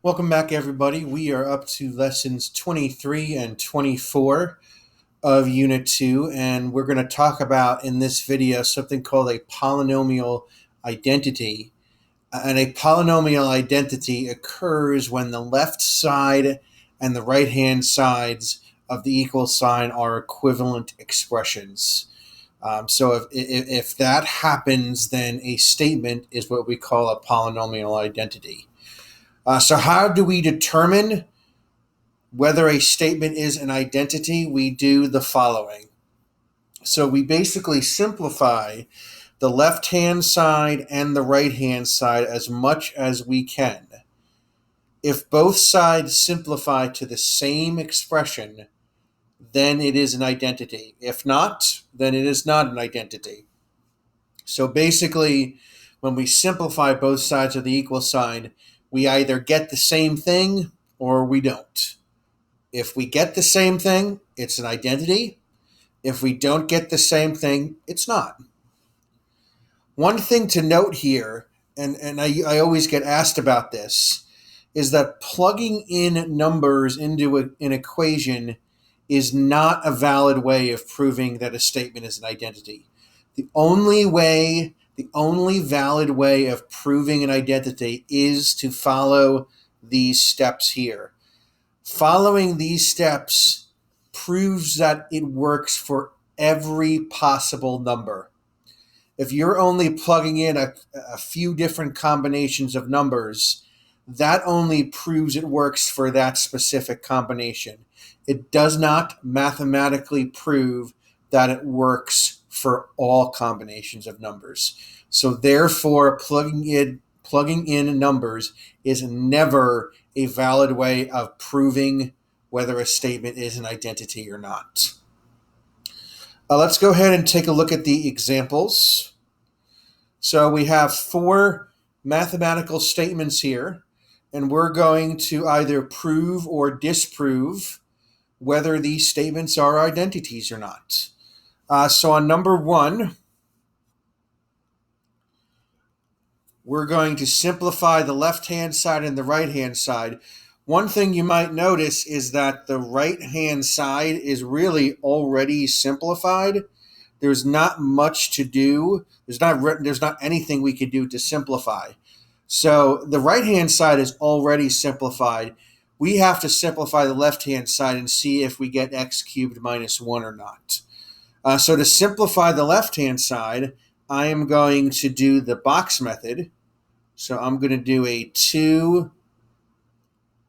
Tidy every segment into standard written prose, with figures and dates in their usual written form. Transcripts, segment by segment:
Welcome back, everybody. We are up to lessons 23 and 24 of Unit 2, and we're going to talk about in this video something called a polynomial identity. And a polynomial identity occurs when the left side and the right-hand sides of the equal sign are equivalent expressions. So if that happens, then a statement is what we call a polynomial identity. So how do we determine whether a statement is an identity? We do the following. So we basically simplify the left-hand side and the right-hand side as much as we can. If both sides simplify to the same expression, then it is an identity. If not, then it is not an identity. So basically, when we simplify both sides of the equal sign, we either get the same thing or we don't. If we get the same thing, it's an identity. If we don't get the same thing, it's not. One thing to note here, and I always get asked about this, is that plugging in numbers into an equation is not a valid way of proving that a statement is an identity. The only valid way of proving an identity is to follow these steps here. Following these steps proves that it works for every possible number. If you're only plugging in a few different combinations of numbers, that only proves it works for that specific combination. It does not mathematically prove that it works for all combinations of numbers. So therefore, plugging in numbers is never a valid way of proving whether a statement is an identity or not. Let's go ahead and take a look at the examples. So we have 4 mathematical statements here, and we're going to either prove or disprove whether these statements are identities or not. So on number 1, we're going to simplify the left-hand side and the right-hand side. One thing you might notice is that the right-hand side is really already simplified. There's not much to do. There's not anything we could do to simplify. So the right-hand side is already simplified. We have to simplify the left-hand side and see if we get x cubed minus 1 or not. So to simplify the left-hand side, I am going to do the box method. So I'm going to do a 2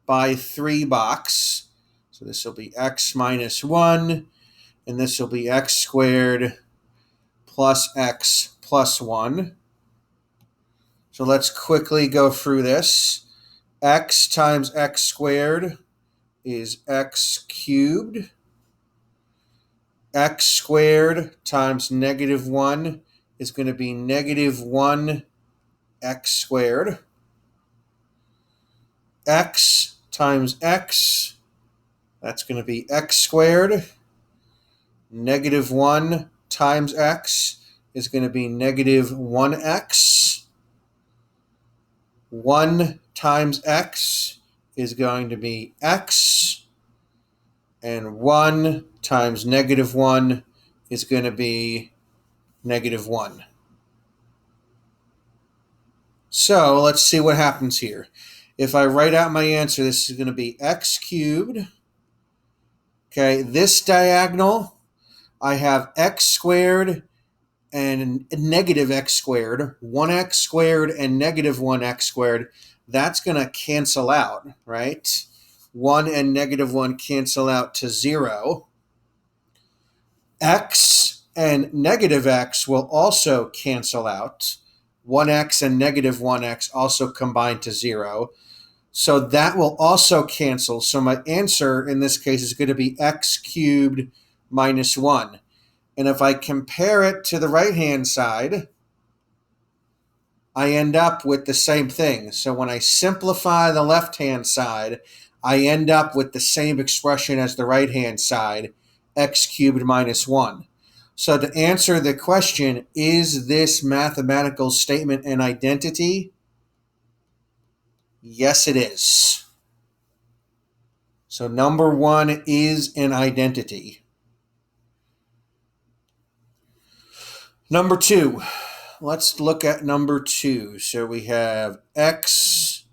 by 3 box. So this will be x minus 1, and this will be x squared plus x plus 1. So let's quickly go through this. X times x squared is x cubed. X squared times negative 1 is going to be negative 1 x squared. X times x, that's going to be x squared. Negative 1 times x is going to be negative 1x. 1 times x is going to be x. And 1 times negative 1 is going to be negative 1. So let's see what happens here. If I write out my answer, this is going to be x cubed. Okay, this diagonal, I have x squared and negative x squared, 1x squared and negative 1x squared. That's going to cancel out, right? 1 and negative 1 cancel out to 0. X and negative x will also cancel out. 1x and negative 1x also combine to 0. So that will also cancel. So my answer in this case is going to be x cubed minus 1. And if I compare it to the right-hand side, I end up with the same thing. So when I simplify the left-hand side, I end up with the same expression as the right-hand side, x cubed minus 1. So to answer the question, is this mathematical statement an identity? Yes, it is. So number 1 is an identity. Number 2. Let's look at number 2. So we have x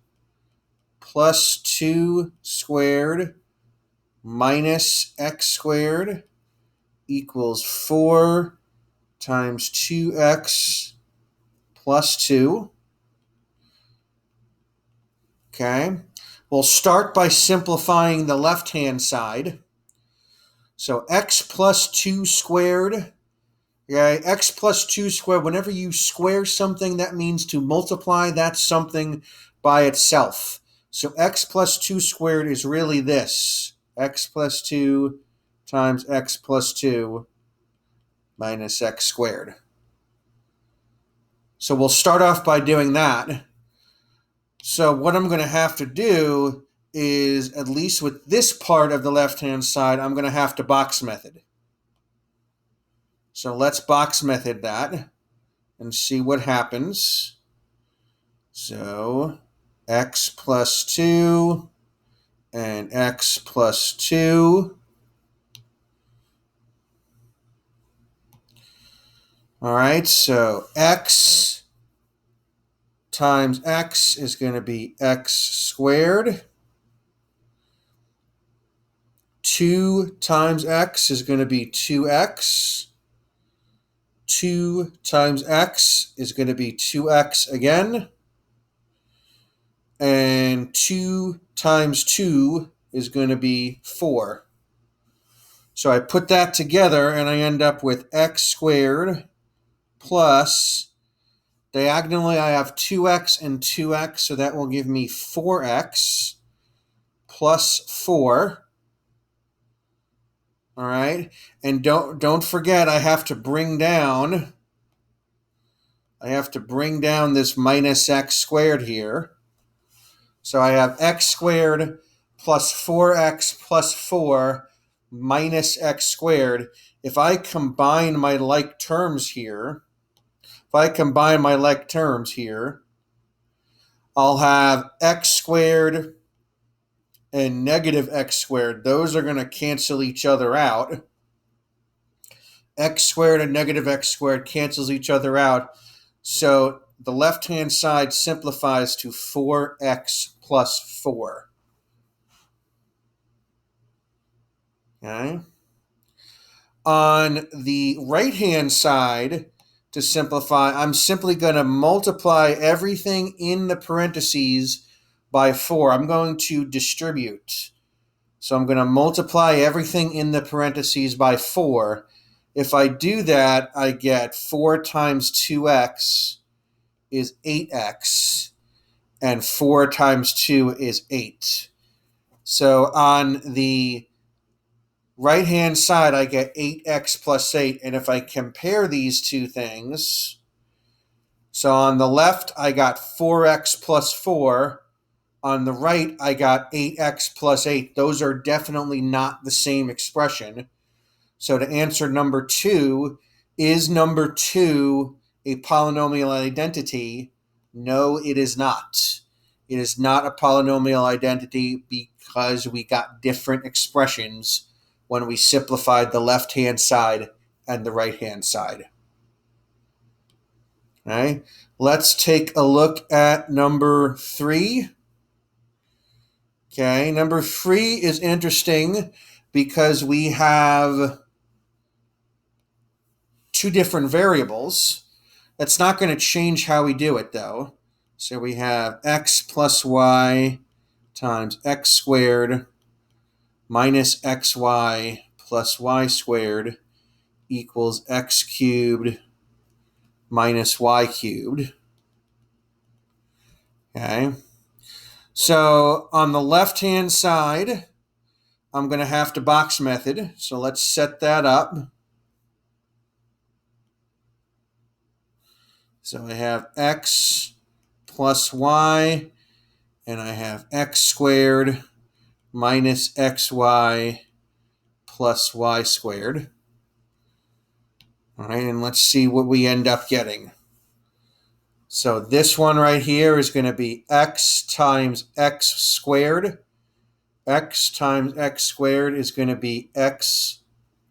plus 2 squared minus x squared equals 4 times 2x plus 2. Okay. We'll start by simplifying the left-hand side. So x plus 2 squared. Okay, x plus 2 squared, whenever you square something, that means to multiply that something by itself. So x plus 2 squared is really this. X plus 2 times x plus 2 minus x squared. So we'll start off by doing that. So what I'm going to have to do is, at least with this part of the left-hand side, I'm going to have to box method. So let's box method that and see what happens. So x plus 2 and x plus 2. All right, so x times x is going to be x squared. 2 times x is going to be 2x. 2 times x is going to be 2x again. And 2 times 2 is going to be 4. So I put that together and I end up with x squared plus, diagonally I have 2x and 2x, so that will give me 4x plus 4. All right, and don't forget I have to bring down this minus x squared here. So I have x squared plus 4x plus 4 minus x squared. If I combine my like terms here, I'll have x squared and negative x squared. Those are going to cancel each other out. X squared and negative x squared cancels each other out. So the left-hand side simplifies to 4x plus 4. Okay. On the right-hand side, to simplify, I'm simply going to multiply everything in the parentheses by 4. I'm going to distribute. So I'm going to multiply everything in the parentheses by 4. If I do that, I get 4 times 2x is 8x, and 4 times 2 is 8. So on the right-hand side, I get 8x plus 8, and if I compare these two things, so on the left, I got 4x plus 4. On the right, I got 8x plus 8. Those are definitely not the same expression. So to answer number 2, is number 2 a polynomial identity? No, it is not. It is not a polynomial identity because we got different expressions when we simplified the left-hand side and the right-hand side. All right, let's take a look at number 3. Okay, number 3 is interesting because we have 2 different variables. That's not going to change how we do it, though. So we have x plus y times x squared minus xy plus y squared equals x cubed minus y cubed. Okay. So on the left-hand side, I'm going to have to box method. So let's set that up. So I have x plus y, and I have x squared minus xy plus y squared. All right, and let's see what we end up getting. So this one right here is going to be x times x squared x times x squared is going to be x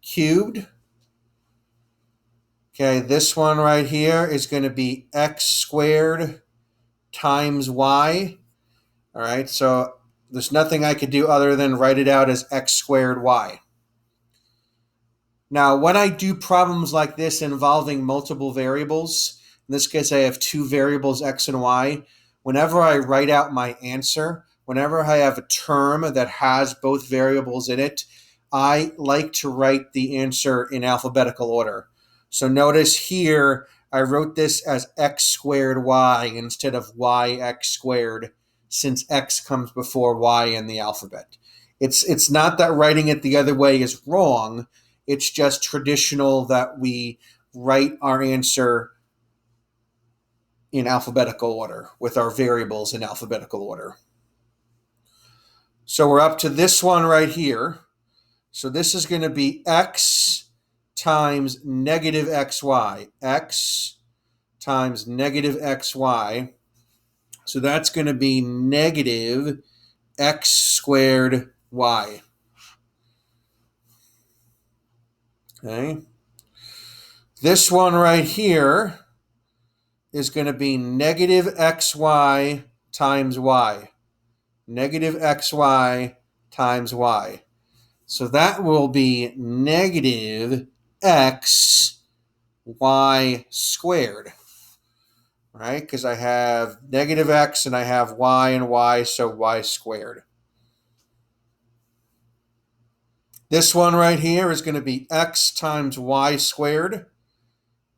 cubed. Okay, this one right here is going to be x squared times y. All right, so there's nothing I could do other than write it out as x squared y. Now, when I do problems like this involving multiple variables, in this case I have two variables, x and y, whenever I write out my answer, whenever I have a term that has both variables in it, I like to write the answer in alphabetical order. So notice here, I wrote this as x squared y instead of yx squared, since x comes before y in the alphabet. It's not that writing it the other way is wrong. It's just traditional that we write our answer in alphabetical order with our variables in alphabetical order. So we're up to this one right here. So this is going to be x times negative xy. X times negative xy. So that's going to be negative x squared y. Okay. This one right here is going to be negative xy times y. Negative xy times y. So that will be negative x y squared. Right? Because I have negative x and I have y and y, so y squared. This one right here is going to be x times y squared.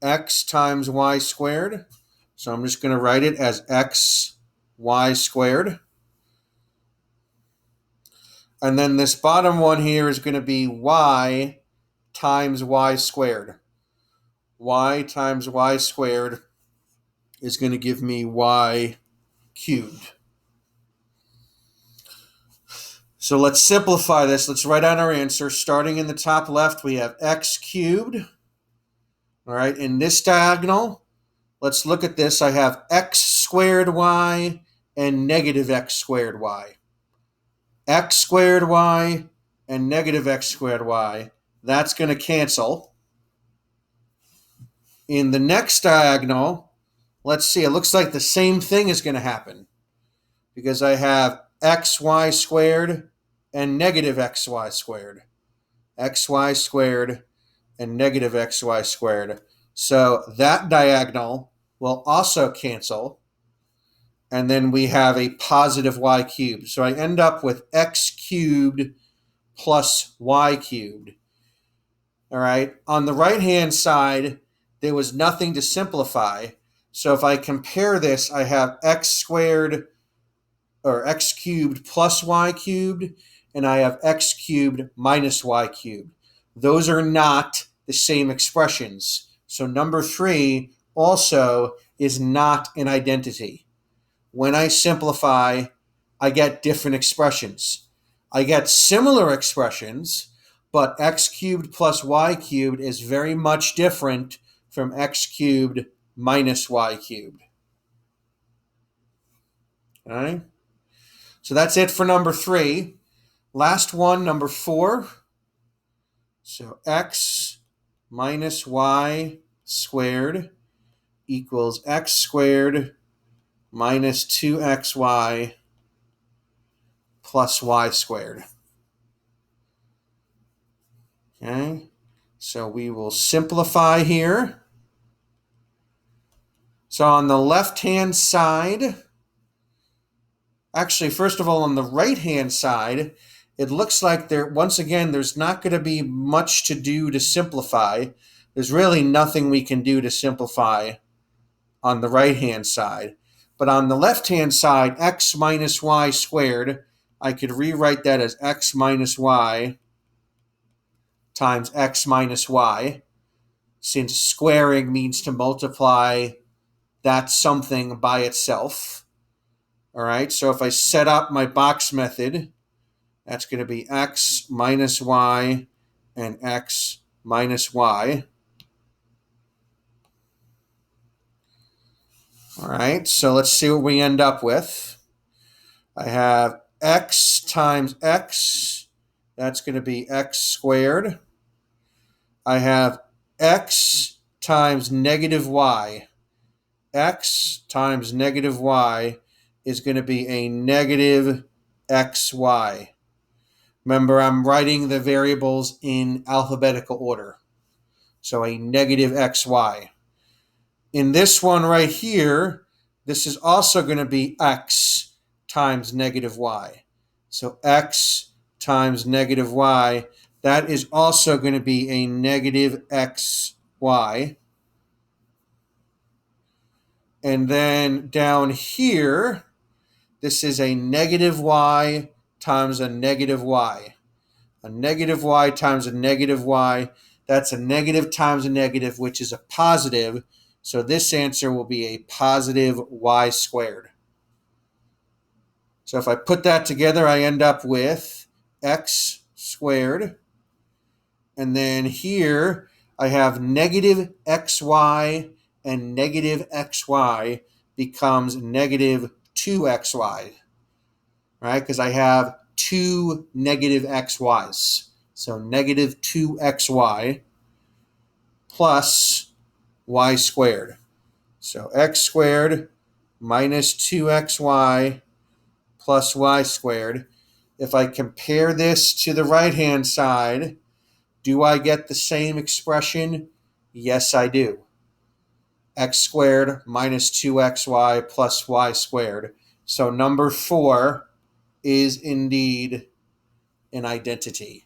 X times y squared. So I'm just going to write it as x y squared. And then this bottom one here is going to be y times y squared. Y times y squared is going to give me y cubed. So let's simplify this. Let's write out our answer. Starting in the top left, we have x cubed. All right, in this diagonal, let's look at this. I have x squared y and negative x squared y. X squared y and negative x squared y. That's going to cancel. In the next diagonal, let's see, it looks like the same thing is going to happen because I have xy squared and negative xy squared. Xy squared and negative xy squared. So that diagonal will also cancel. And then we have a positive y cubed. So I end up with x cubed plus y cubed. All right. On the right-hand side, there was nothing to simplify. So if I compare this, I have x squared or x cubed plus y cubed, and I have x cubed minus y cubed. Those are not the same expressions. So number 3 also is not an identity. When I simplify, I get different expressions. I get similar expressions, but x cubed plus y cubed is very much different from x cubed minus y cubed. All right? So that's it for number 3. Last one, number 4. So x minus y squared equals x squared minus 2xy plus y squared. Okay, so we will simplify here. So on the left-hand side, actually, first of all, on the right-hand side, it looks like once again, there's not going to be much to do to simplify. There's really nothing we can do to simplify on the right-hand side. But on the left-hand side, x minus y squared, I could rewrite that as x minus y times x minus y, since squaring means to multiply that something by itself. All right, so if I set up my box method, that's going to be x minus y and x minus y. All right, so let's see what we end up with. I have x times x, that's going to be x squared. I have x times negative y. X times negative y is going to be a negative xy. Remember, I'm writing the variables in alphabetical order. So a negative xy. In this one right here, this is also going to be x times negative y. So x times negative y, that is also going to be a negative xy. And then down here, this is a negative y times a negative y. A negative y times a negative y, that's a negative times a negative, which is a positive. So this answer will be a positive y squared. So if I put that together, I end up with x squared. And then here I have negative xy and negative xy becomes negative 2xy, right? Because I have two negative xy's. So negative 2xy plus y squared. So x squared minus 2xy plus y squared. If I compare this to the right-hand side, do I get the same expression? Yes, I do. X squared minus 2xy plus y squared. So number 4 is indeed an identity.